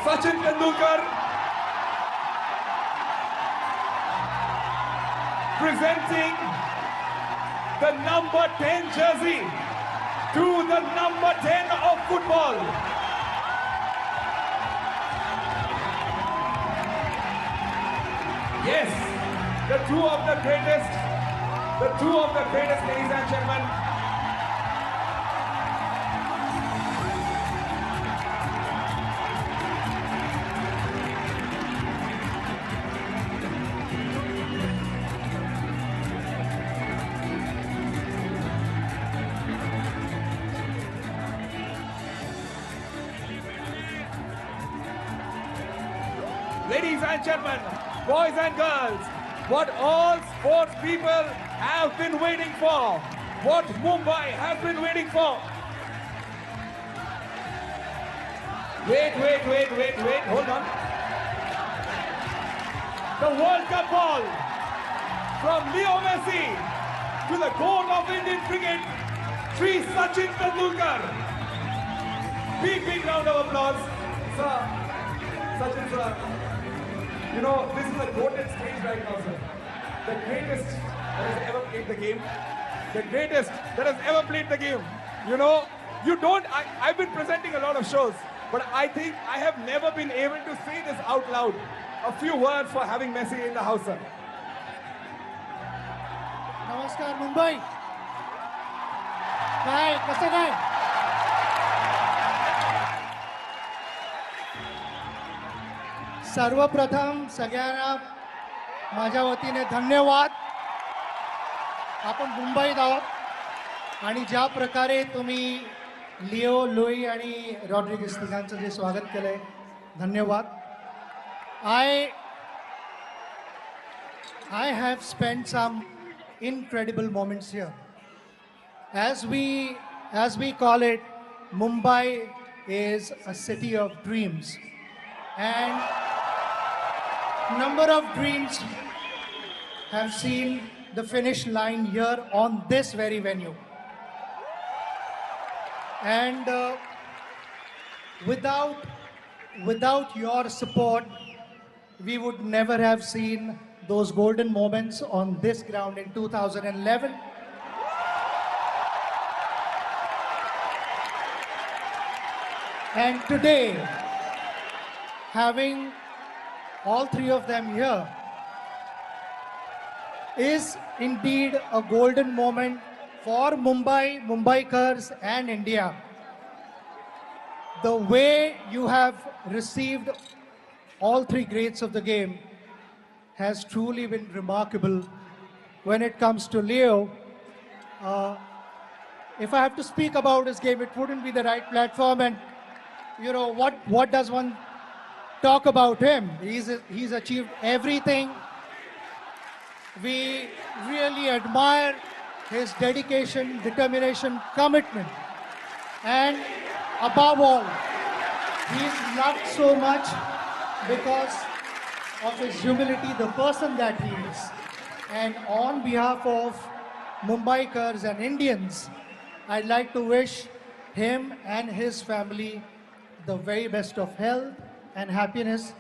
Sachin Tendulkar presenting the number 10 jersey to the number 10 of football. Yes, the two of the greatest, ladies and gentlemen. Ladies and gentlemen, boys and girls, what all sports people have been waiting for, what Mumbai has been waiting for. Wait, hold on. The World Cup ball from Leo Messi to the goat of Indian cricket, Sri Sachin Tendulkar. Big round of applause. Sir, Sachin sir. You know, this is a goated stage right now, sir. The greatest that has ever played the game. The greatest that has ever played the game. You know, I've been presenting a lot of shows, but I think I have never been able to say this out loud. A few words for having Messi in the house, sir. नमस्कार मुंबई. काय कसं काय? सर्वप्रथम सगळ्यांना माझ्या वतीने धन्यवाद. आपण मुंबईत आहोत आणि ज्या प्रकारे तुम्ही लिओ, लुई आणि रॉड्रिगेज तिघांचं जे स्वागत केलंय, धन्यवाद. I have spent some incredible moments here. As we call it, Mumbai is a city of dreams, and number of dreams have seen the finish line here on this very venue. And without your support, we would never have seen those golden moments on this ground in 2011. And today, having all three of them here is indeed a golden moment for Mumbai, Mumbaikars and India. The way you have received all three greats of the game has truly been remarkable. When it comes to Leo, if I have to speak about his game, it wouldn't be the right platform. And you know, what does one talk about him? He's achieved everything. We really admire his dedication, determination, commitment. And above all, he's loved so much because of his humility, the person that he is. And on behalf of Mumbaikars and Indians, I'd like to wish him and his family the very best of health and happiness.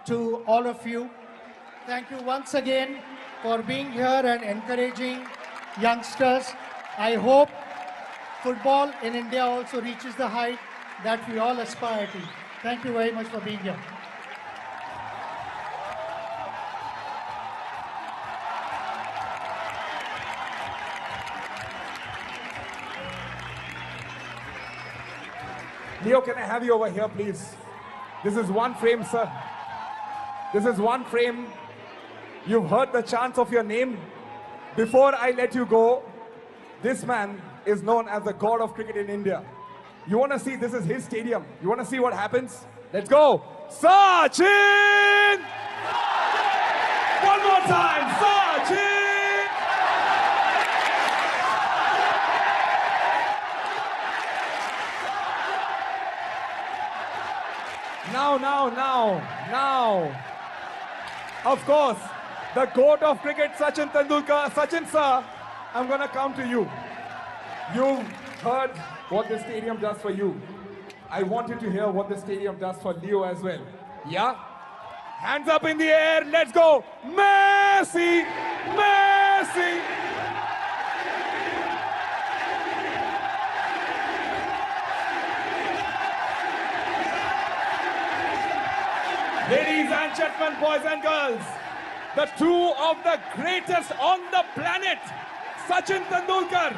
To all of you, thank you once again for being here and encouraging youngsters. I hope football in India also reaches the height that we all aspire to. Thank you very much for being here. Leo, can I have you over here, please? This is one frame, sir. This is one frame. You've heard the chants of your name. Before I let you go, this man is known as the god of cricket in India. You want to see, this is his stadium. You want to see what happens? Let's go. Sachin! One more time, Sachin! Now. Of course, the goat of cricket, Sachin Tendulkar. Sachin sir, I'm going to come to you. You've heard what the stadium does for you. I want you to hear what the stadium does for Leo as well. Yeah? Hands up in the air, let's go! Messi! Messi! Ladies and gentlemen, boys and girls, the two of the greatest on the planet, Sachin Tendulkar,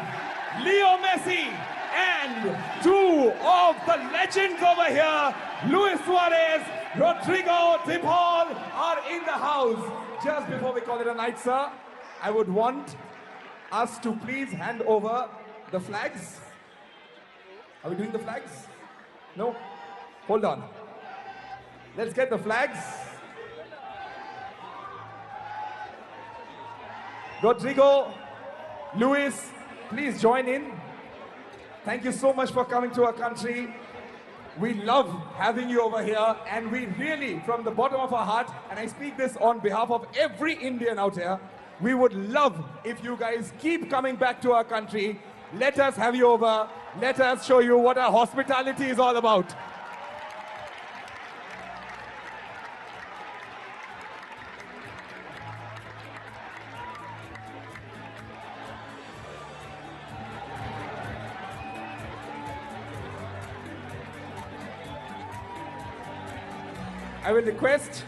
Leo Messi, and two of the legends over here, Luis Suarez, Rodrigo de Paul, are in the house. Just before we call it a night, sir, I would want us to please hand over the flags. Are we doing the flags? No? Hold on. Let's get the flags. Rodrigo, Luis, please join in. Thank you so much for coming to our country. We love having you over here, and we really, from the bottom of our heart, and I speak this on behalf of every Indian out here, we would love if you guys keep coming back to our country. Let us have you over. Let us show you what our hospitality is all about. I will request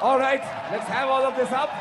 all right, let's have all of this up.